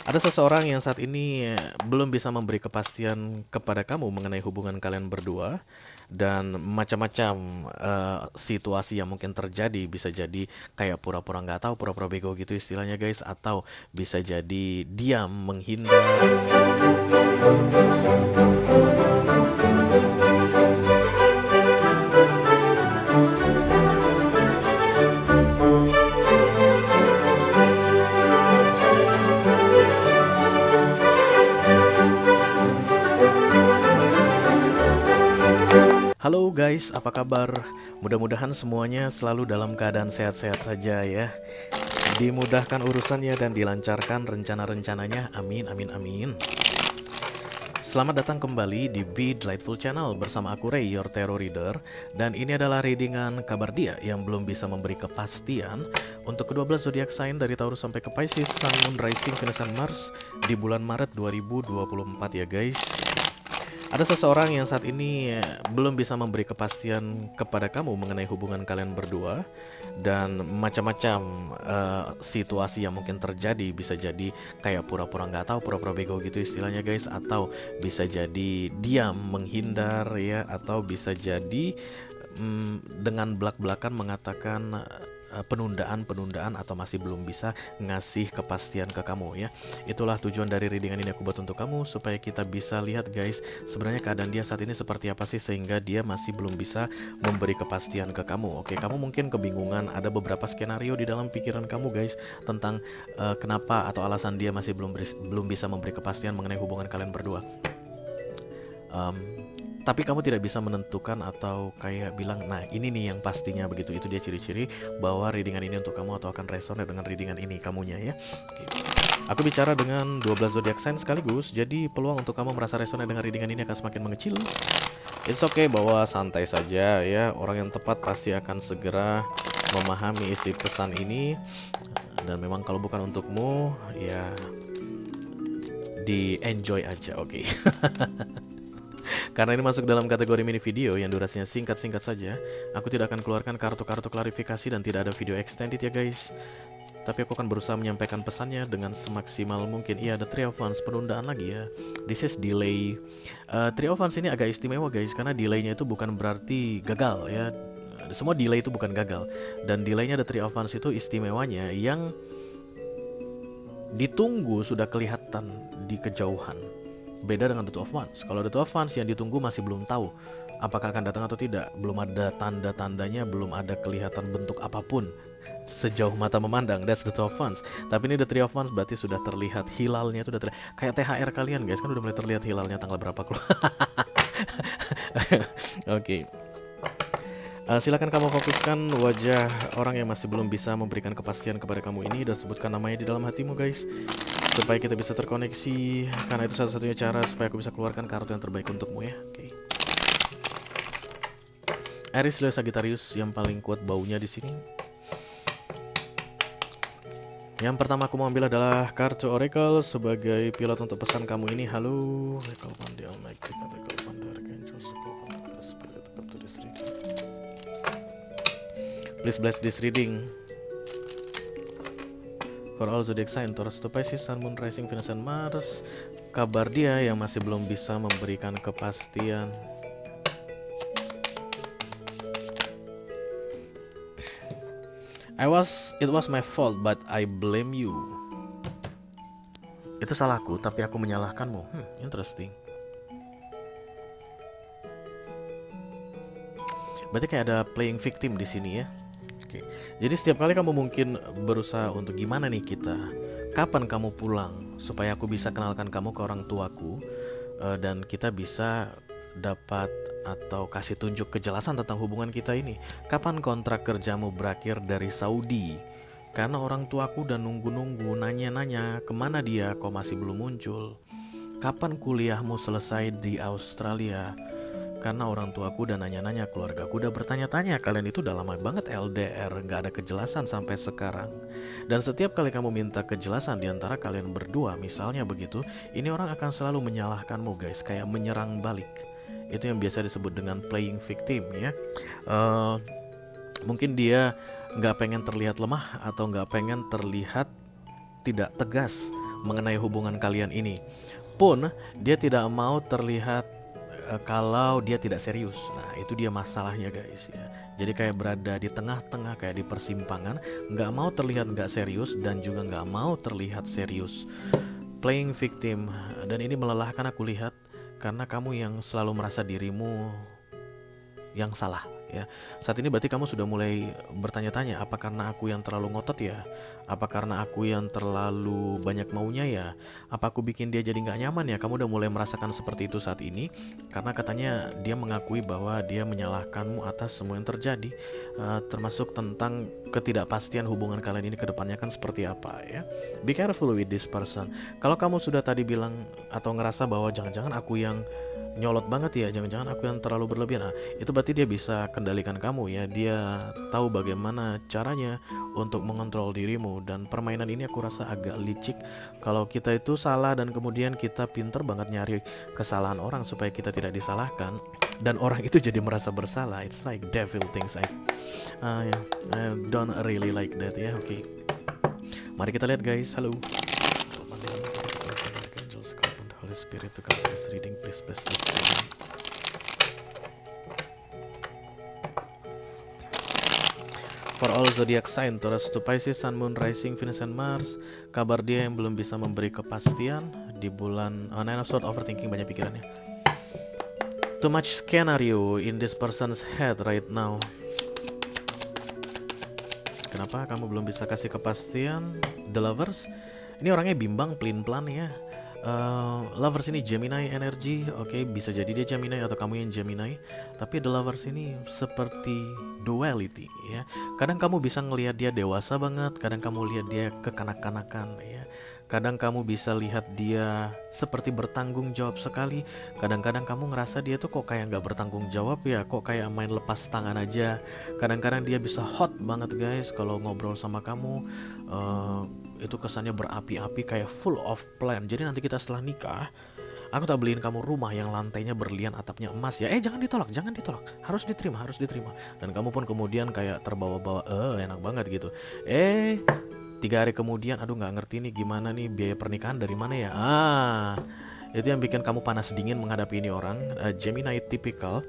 Ada seseorang yang saat ini belum bisa memberi kepastian kepada kamu mengenai hubungan kalian berdua dan macam-macam situasi yang mungkin terjadi. Bisa jadi kayak pura-pura nggak tahu, pura-pura bego gitu istilahnya guys, atau bisa jadi diam, menghindar. Halo guys, apa kabar? Mudah-mudahan semuanya selalu dalam keadaan sehat-sehat saja ya. Dimudahkan urusannya dan dilancarkan rencana-rencananya. Amin, amin, amin. Selamat datang kembali di Be Delightful Channel bersama aku Ray, your tarot reader. Dan ini adalah readingan kabar dia yang belum bisa memberi kepastian untuk ke-12 zodiak sign dari Taurus sampai ke Pisces, Sun, Moon, Rising, Venus, dan Mars di bulan Maret 2024 ya guys. Ada seseorang yang saat ini belum bisa memberi kepastian kepada kamu mengenai hubungan kalian berdua dan macam-macam situasi yang mungkin terjadi. Bisa jadi kayak pura-pura nggak tahu, pura-pura bego gitu istilahnya guys, atau bisa jadi diam, menghindar ya, atau bisa jadi dengan belak-belakan mengatakan penundaan atau masih belum bisa ngasih kepastian ke kamu ya. Itulah tujuan dari readingan ini aku buat untuk kamu, supaya kita bisa lihat guys, sebenarnya keadaan dia saat ini seperti apa sih sehingga dia masih belum bisa memberi kepastian ke kamu. Oke, kamu mungkin kebingungan, ada beberapa skenario di dalam pikiran kamu guys tentang kenapa atau alasan dia masih belum bisa memberi kepastian mengenai hubungan kalian berdua. Tapi kamu tidak bisa menentukan atau kayak bilang, nah ini nih yang pastinya begitu. Itu dia ciri-ciri bahwa readingan ini untuk kamu atau akan resonate dengan readingan ini kamunya ya. Oke. Aku bicara dengan 12 zodiak sign sekaligus, jadi peluang untuk kamu merasa resonate dengan readingan ini akan semakin mengecil. It's okay, bahwa santai saja ya. Orang yang tepat pasti akan segera memahami isi pesan ini. Dan memang kalau bukan untukmu, ya di enjoy aja, oke. Karena ini masuk dalam kategori mini video yang durasinya singkat-singkat saja, aku tidak akan keluarkan kartu-kartu klarifikasi dan tidak ada video extended ya guys. Tapi aku akan berusaha menyampaikan pesannya dengan semaksimal mungkin. Iya, ada Three of Wands, penundaan lagi ya. This is delay. Three of Wands ini agak istimewa guys, karena delaynya itu bukan berarti gagal ya. Semua delay itu bukan gagal. Dan delaynya ada Three of Wands itu istimewanya yang ditunggu sudah kelihatan di kejauhan. Beda dengan The Two of Wands. Kalau The Two of Wands yang ditunggu masih belum tahu apakah akan datang atau tidak. Belum ada tanda-tandanya, belum ada kelihatan bentuk apapun sejauh mata memandang. That's The Two of Wands. Tapi ini The Three of Wands berarti sudah terlihat hilalnya, itu udah terlihat. Kayak THR kalian guys, kan udah mulai terlihat hilalnya tanggal berapa keluar. Oke. Silakan kamu fokuskan wajah orang yang masih belum bisa memberikan kepastian kepada kamu ini dan sebutkan namanya di dalam hatimu guys, supaya kita bisa terkoneksi, karena itu satu-satunya cara supaya aku bisa keluarkan kartu yang terbaik untukmu ya. Oke. Aries, Leo, Sagittarius yang paling kuat baunya di sini. Yang pertama aku mau ambil adalah kartu Oracle sebagai pilot untuk pesan kamu ini. Halo, Oracle Pandi Almighty, Oracle Pandi Archangel, Spirit, come to this reading. Please bless this reading for all zodiac sign Taurus to Pisces, Sun, Moon, Rising, Venus, and Mars. Kabar dia yang masih belum bisa memberikan kepastian. It was my fault, but I blame you. Itu salahku, tapi aku menyalahkanmu. Interesting. Berarti kayak ada playing victim di sini ya. Oke. Jadi setiap kali kamu mungkin berusaha untuk gimana nih kita, kapan kamu pulang supaya aku bisa kenalkan kamu ke orang tuaku, dan kita bisa dapat atau kasih tunjuk kejelasan tentang hubungan kita ini. Kapan kontrak kerjamu berakhir dari Saudi? Karena orang tuaku udah nunggu-nunggu, nanya-nanya kemana dia kok masih belum muncul. Kapan kuliahmu selesai di Australia? Karena orang tuaku udah nanya-nanya, keluargaku udah bertanya-tanya, kalian itu udah lama banget LDR, gak ada kejelasan sampai sekarang. Dan setiap kali kamu minta kejelasan diantara kalian berdua, misalnya begitu, ini orang akan selalu menyalahkanmu guys, kayak menyerang balik. Itu yang biasa disebut dengan playing victim ya. Mungkin dia gak pengen terlihat lemah atau gak pengen terlihat tidak tegas mengenai hubungan kalian ini. Pun dia tidak mau terlihat kalau dia tidak serius. Nah itu dia masalahnya guys ya. Jadi kayak berada di tengah-tengah, kayak di persimpangan, nggak mau terlihat nggak serius dan juga nggak mau terlihat serius. Playing victim, dan ini melelahkan aku lihat karena kamu yang selalu merasa dirimu yang salah ya. Saat ini berarti kamu sudah mulai bertanya-tanya, apa karena aku yang terlalu ngotot ya? Apa karena aku yang terlalu banyak maunya ya? Apa aku bikin dia jadi nggak nyaman ya? Kamu udah mulai merasakan seperti itu saat ini karena katanya dia mengakui bahwa dia menyalahkanmu atas semua yang terjadi, termasuk tentang ketidakpastian hubungan kalian ini ke depannya kan seperti apa ya. Be careful with this person. Kalau kamu sudah tadi bilang atau ngerasa bahwa jangan-jangan aku yang nyolot banget ya, jangan-jangan aku yang terlalu berlebihan. Nah, itu berarti dia bisa kendalikan kamu ya. Dia tahu bagaimana caranya untuk mengontrol dirimu, dan permainan ini aku rasa agak licik. Kalau kita itu salah dan kemudian kita pinter banget nyari kesalahan orang supaya kita tidak disalahkan dan orang itu jadi merasa bersalah. It's like devil things. Yeah, I don't really like that ya. Oke. Mari kita lihat guys. Halo. Holy Spirit to come to this reading, please bless this reading. For all zodiac sign, Taurus to Pisces, Sun, Moon, Rising, Venus, and Mars. Kabar dia yang belum bisa memberi kepastian di bulan Nine of Swords, overthinking, banyak pikirannya. Too much scenario in this person's head right now. Kenapa kamu belum bisa kasih kepastian? The Lovers, ini orangnya bimbang, pelin-pelan ya. Lovers ini Gemini energy, oke, bisa jadi dia Gemini atau kamu yang Gemini. Tapi the Lovers ini seperti duality ya. Kadang kamu bisa ngelihat dia dewasa banget, kadang kamu lihat dia kekanak-kanakan ya. Kadang kamu bisa lihat dia seperti bertanggung jawab sekali. Kadang-kadang kamu ngerasa dia tuh kok kayak nggak bertanggung jawab ya, kok kayak main lepas tangan aja. Kadang-kadang dia bisa hot banget guys kalau ngobrol sama kamu. Itu kesannya berapi-api, kayak full of plan. Jadi nanti kita setelah nikah, aku tak beliin kamu rumah yang lantainya berlian, atapnya emas ya. Jangan ditolak, jangan ditolak. Harus diterima, harus diterima. Dan kamu pun kemudian kayak terbawa-bawa, enak banget gitu. 3 hari kemudian, aduh nggak ngerti nih gimana nih biaya pernikahan dari mana ya. Itu yang bikin kamu panas dingin menghadapi ini orang. Gemini typical.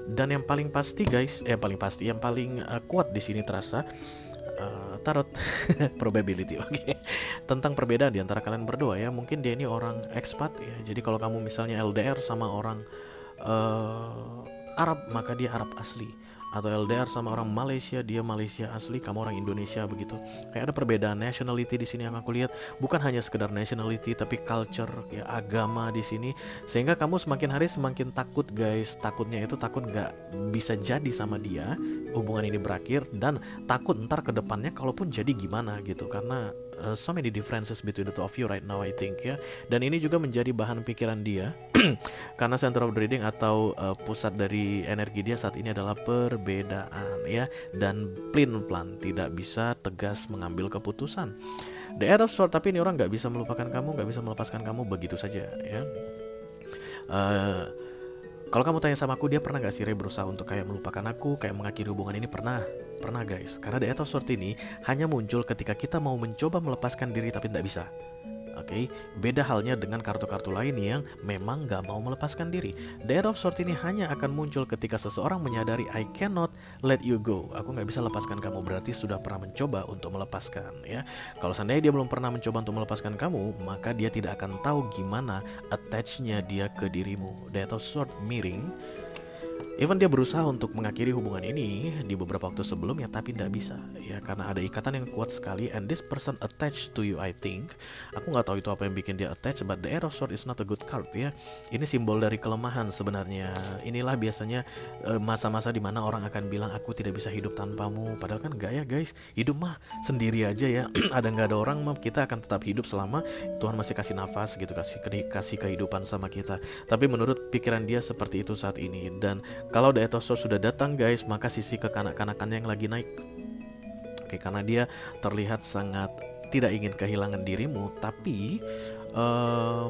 Dan yang paling pasti guys, yang paling kuat di sini terasa tarot probability, oke. Tentang perbedaan di antara kalian berdua ya. Mungkin dia ini orang expat ya. Jadi kalau kamu misalnya LDR sama orang Arab, maka dia Arab asli. Atau LDR sama orang Malaysia, dia Malaysia asli, kamu orang Indonesia begitu. Kayak ada perbedaan nationality di sini yang aku lihat. Bukan hanya sekedar nationality, tapi culture, ya, agama di sini. Sehingga kamu semakin hari semakin takut guys. Takutnya itu takut nggak bisa jadi sama dia, hubungan ini berakhir, dan takut ntar ke depannya kalaupun jadi gimana gitu. Karena so many differences between the two of you right now I think ya. Dan ini juga menjadi bahan pikiran dia karena center of the reading atau pusat dari energi dia saat ini adalah perbedaan ya, dan plan tidak bisa tegas mengambil keputusan. The Eight of Swords, tapi ini orang nggak bisa melupakan kamu, nggak bisa melepaskan kamu begitu saja ya. Kalau kamu tanya sama aku, dia pernah gak sih berusaha untuk kayak melupakan aku, kayak mengakhiri hubungan ini? Pernah guys. Karena The Eight of Swords ini hanya muncul ketika kita mau mencoba melepaskan diri tapi tidak bisa. Oke, beda halnya dengan kartu-kartu lain yang memang gak mau melepaskan diri. The Eight of Swords ini hanya akan muncul ketika seseorang menyadari I cannot let you go. Aku gak bisa lepaskan kamu, berarti sudah pernah mencoba untuk melepaskan ya. Kalau seandainya dia belum pernah mencoba untuk melepaskan kamu, maka dia tidak akan tahu gimana attach-nya dia ke dirimu. The Eight of Swords miring. Even dia berusaha untuk mengakhiri hubungan ini di beberapa waktu sebelumnya, tapi tidak bisa ya, karena ada ikatan yang kuat sekali. And this person attached to you I think. Aku nggak tahu itu apa yang bikin dia attached, but the Eight of Swords is not a good card ya. Ini simbol dari kelemahan sebenarnya. Inilah biasanya masa-masa dimana orang akan bilang aku tidak bisa hidup tanpamu. Padahal kan enggak ya guys, hidup mah sendiri aja ya. Ada nggak ada orang mah kita akan tetap hidup selama Tuhan masih kasih nafas gitu, kasih kehidupan sama kita. Tapi menurut pikiran dia seperti itu saat ini. Dan kalau The Eight of Swords sudah datang guys, maka sisi kekanak-kanakannya yang lagi naik. Oke, karena dia terlihat sangat tidak ingin kehilangan dirimu, tapi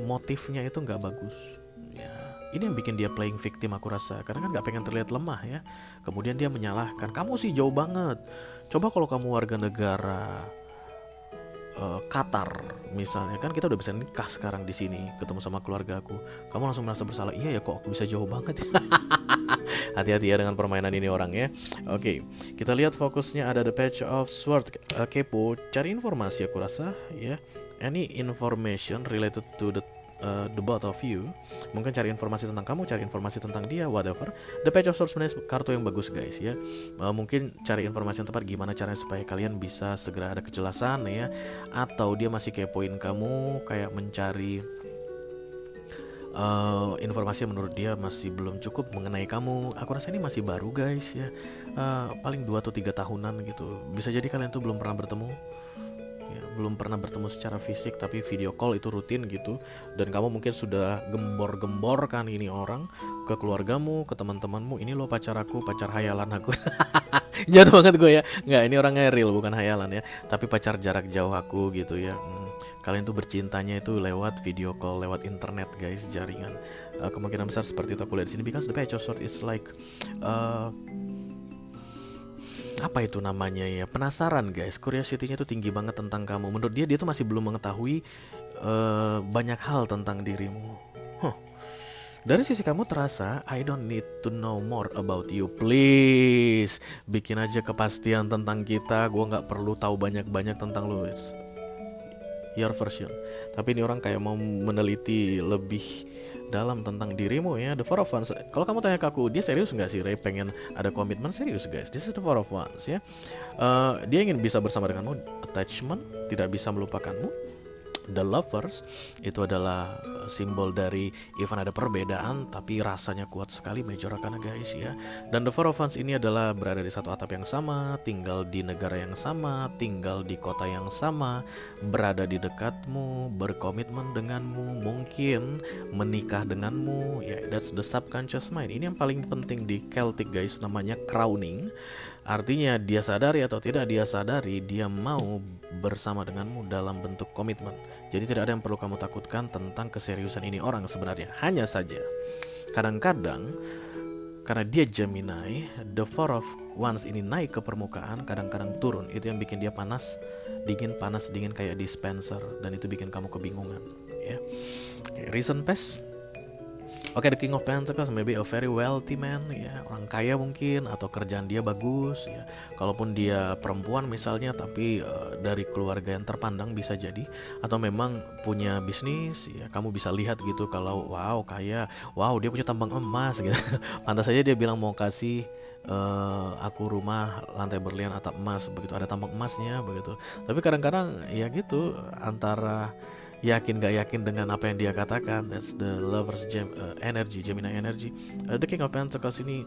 motifnya itu nggak bagus. Ya, ini yang bikin dia playing victim aku rasa, karena kan nggak pengen terlihat lemah ya. Kemudian dia menyalahkan, kamu sih jauh banget. Coba kalau kamu warga negara Qatar misalnya, kan kita udah bisa nikah sekarang di sini, ketemu sama keluarga aku. Kamu langsung merasa bersalah, iya ya kok aku bisa jauh banget ya. Hati-hati ya dengan permainan ini orang ya. Oke, kita lihat fokusnya ada the patch of sword. Kepo, cari informasi aku rasa ya. Any information related to the both of you. Mungkin cari informasi tentang kamu, cari informasi tentang dia, whatever. The Page of Swords sebenarnya kartu yang bagus guys ya. Mungkin cari informasi yang tepat gimana caranya supaya kalian bisa segera ada kejelasan ya. Atau dia masih kepoin kamu, kayak mencari informasi yang menurut dia masih belum cukup mengenai kamu. Aku rasa ini masih baru guys ya. Paling 2 atau 3 tahunan gitu. Bisa jadi kalian tuh belum pernah bertemu ya, belum pernah bertemu secara fisik, tapi video call itu rutin gitu. Dan kamu mungkin sudah gembor-gemborkan ini orang ke keluargamu, ke teman-temanmu, ini loh pacar aku, pacar hayalan aku. Jatuh banget gue ya. Nggak, ini orangnya real bukan hayalan ya, tapi pacar jarak jauh aku gitu ya. Kalian tuh bercintanya itu lewat video call, lewat internet guys, jaringan. Kemungkinan besar seperti itu aku lihat di sini, because the Page of Swords is like apa itu namanya ya, penasaran guys, curiosity-nya tuh tinggi banget tentang kamu. Menurut dia tuh masih belum mengetahui banyak hal tentang dirimu. Dari sisi kamu terasa, I don't need to know more about you, please. Bikin aja kepastian tentang kita, gue nggak perlu tahu banyak-banyak tentang lu. Your version. Tapi ini orang kayak mau meneliti lebih dalam tentang dirimu ya. The Four of Wands. Kalau kamu tanya ke aku, dia serius nggak sih Ray pengen ada komitmen? Serius guys. This is the Four of Wands ya. Dia ingin bisa bersama denganmu, attachment, tidak bisa melupakanmu. The Lovers itu adalah simbol dari even ada perbedaan tapi rasanya kuat sekali, Major Arcana guys ya. Dan The Four of Wands ini adalah berada di satu atap yang sama, tinggal di negara yang sama, tinggal di kota yang sama, berada di dekatmu, berkomitmen denganmu, mungkin menikah denganmu ya. That's the subconscious mind. Ini yang paling penting di Celtic guys, namanya crowning. Artinya dia sadari atau tidak dia sadari, dia mau bersama denganmu dalam bentuk komitmen. Jadi tidak ada yang perlu kamu takutkan tentang keseriusan ini orang sebenarnya. Hanya saja kadang-kadang karena dia Gemini, the Four of Wands ini naik ke permukaan, kadang-kadang turun. Itu yang bikin dia panas dingin kayak dispenser, dan itu bikin kamu kebingungan ya. Recent past. The King of Pentacles maybe a very wealthy man ya, orang kaya mungkin, atau kerjaan dia bagus ya. Kalaupun dia perempuan misalnya, tapi dari keluarga yang terpandang bisa jadi, atau memang punya bisnis ya. Kamu bisa lihat gitu kalau wow kaya, wow dia punya tambang emas gitu. Pantas saja dia bilang mau kasih aku rumah lantai berlian atap emas, begitu ada tambang emasnya begitu. Tapi kadang-kadang ya gitu, antara yakin gak yakin dengan apa yang dia katakan. That's the Lovers energy, Gemini energy. The King of Pentacles ini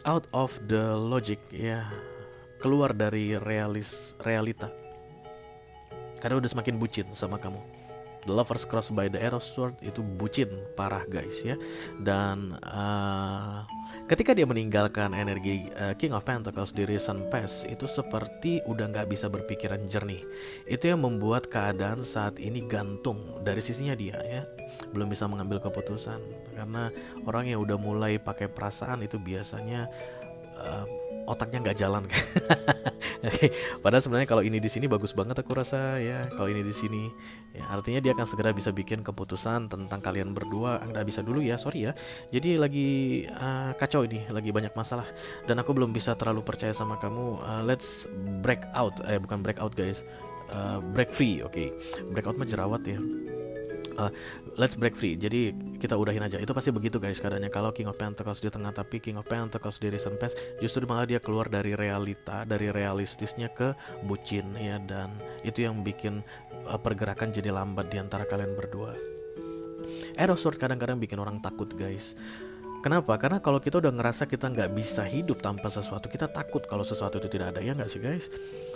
out of the logic ya, keluar dari realita, karena udah semakin bucin sama kamu. The Lovers crossed by the Arrow Sword itu bucin parah guys ya. Dan ketika dia meninggalkan energi King of Pentacles di recent past, itu seperti udah gak bisa berpikiran jernih. Itu yang membuat keadaan saat ini gantung dari sisinya dia ya. Belum bisa mengambil keputusan, karena orang yang udah mulai pakai perasaan itu biasanya otaknya nggak jalan kan. Padahal sebenarnya kalau ini di sini bagus banget aku rasa ya. Kalau ini di sini ya, artinya dia akan segera bisa bikin keputusan tentang kalian berdua. Nggak bisa dulu ya, sorry ya. Jadi lagi kacau ini, lagi banyak masalah, dan aku belum bisa terlalu percaya sama kamu. Let's break out, bukan break out guys, break free. Break out mah jerawat ya. Let's break free. Jadi kita udahin aja. Itu pasti begitu guys keadaannya. Kalau King of Pentacles di tengah, tapi King of Pentacles di recent past, justru malah dia keluar dari realita, dari realistisnya ke bucin ya. Dan itu yang bikin pergerakan jadi lambat di antara kalian berdua. Arrow Sword kadang-kadang bikin orang takut guys. Kenapa? Karena kalau kita udah ngerasa kita nggak bisa hidup tanpa sesuatu, kita takut kalau sesuatu itu tidak ada, ya nggak sih guys?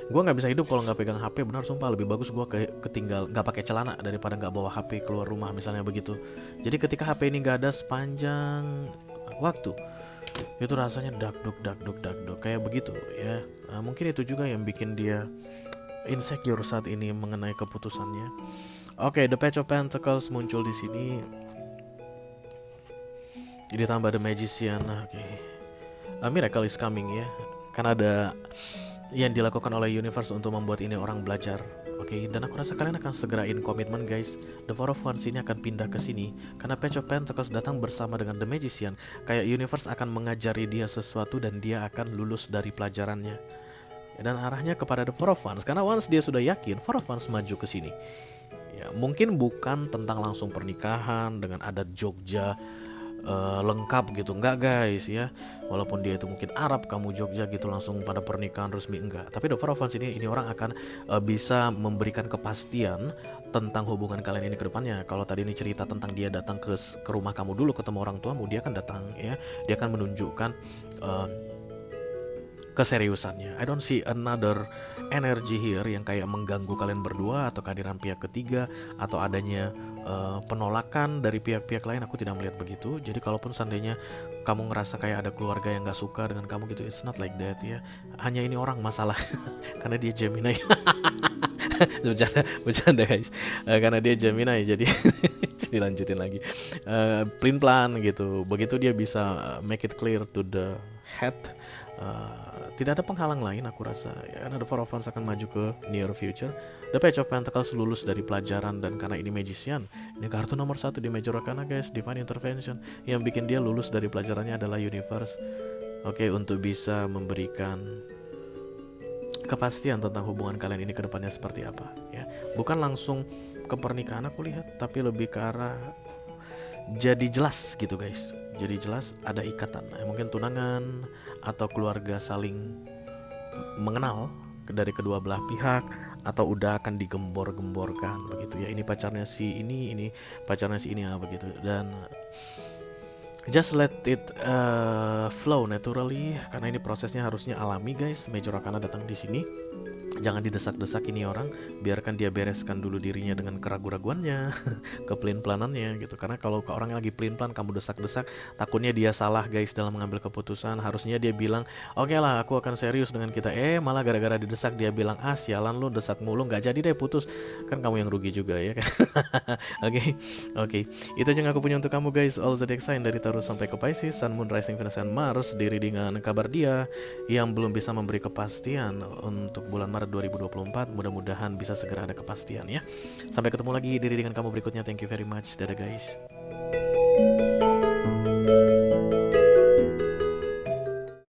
Gue nggak bisa hidup kalau nggak pegang HP, benar sumpah. Lebih bagus gue ketinggal nggak pakai celana daripada nggak bawa HP keluar rumah misalnya begitu. Jadi ketika HP ini nggak ada sepanjang waktu, itu rasanya dakduk kayak begitu ya. Mungkin itu juga yang bikin dia insecure saat ini mengenai keputusannya. The Page of Pentacles muncul di sini. Jadi tambah The Magician. A miracle is coming ya. Kan ada yang dilakukan oleh universe untuk membuat ini orang belajar. Oke, dan aku rasa kalian akan segerain komitmen guys. The Four of Wands ini akan pindah ke sini karena Page of Pentacles datang bersama dengan The Magician. Kayak universe akan mengajari dia sesuatu dan dia akan lulus dari pelajarannya. Dan arahnya kepada The Four of Wands karena once dia sudah yakin, Four of Wands maju ke sini. Ya, mungkin bukan tentang langsung pernikahan dengan adat Jogja lengkap gitu, enggak guys ya. Walaupun dia itu mungkin Arab, kamu Jogja gitu langsung pada pernikahan resmi, enggak. Tapi The Four of Wands ini orang akan bisa memberikan kepastian tentang hubungan kalian ini ke depannya. Kalau tadi ini cerita tentang dia datang ke rumah kamu dulu ketemu orang tuamu, dia akan datang ya. Dia akan menunjukkan keseriusannya. I don't see another energy here yang kayak mengganggu kalian berdua atau kehadiran pihak ketiga atau adanya penolakan dari pihak-pihak lain. Aku tidak melihat begitu. Jadi kalaupun seandainya kamu ngerasa kayak ada keluarga yang gak suka dengan kamu gitu, it's not like that ya. Hanya ini orang masalah karena dia Gemini. bercanda guys. Karena dia Gemini jadi dilanjutin lagi. Plain plan gitu. Begitu dia bisa make it clear to the head. Tidak ada penghalang lain aku rasa ya, karena The Four of Wands akan maju ke near future. The Page of Pentacles lulus dari pelajaran dan karena ini Magician, ini kartu nomor 1 di Major Arcana guys, Divine Intervention. Yang bikin dia lulus dari pelajarannya adalah Universe. Oke, untuk bisa memberikan kepastian tentang hubungan kalian ini ke depannya seperti apa ya. Bukan langsung ke pernikahan aku lihat, tapi lebih ke arah jadi jelas gitu guys. Jadi jelas ada ikatan, mungkin tunangan atau keluarga saling mengenal dari kedua belah pihak atau udah akan digembor-gemborkan begitu ya. Ini pacarnya si ini pacarnya si ini ya begitu. Dan just let it flow naturally karena ini prosesnya harusnya alami guys. Major Arcana datang di sini. Jangan didesak-desak ini orang, biarkan dia bereskan dulu dirinya dengan keraguan-raguannya, kepelin-pelanannya gitu. Karena kalau ke orang yang lagi pelin-pelan kamu desak-desak, takutnya dia salah guys dalam mengambil keputusan. Harusnya dia bilang, "Oke lah, aku akan serius dengan kita." Malah gara-gara didesak dia bilang, "Ah, sialan lu, desak mulu, nggak jadi deh putus." Kan kamu yang rugi juga ya kan. Oke. Itu aja yang aku punya untuk kamu guys. All zodiac sign dari Taurus sampai ke Pisces, Sun, Moon, Rising, Venus, dan Mars. Diri dengan kabar dia yang belum bisa memberi kepastian untuk bulan Maret 2024, mudah-mudahan bisa segera ada kepastian ya. Sampai ketemu lagi diri dengan kamu berikutnya. Thank you very much. Dadah guys.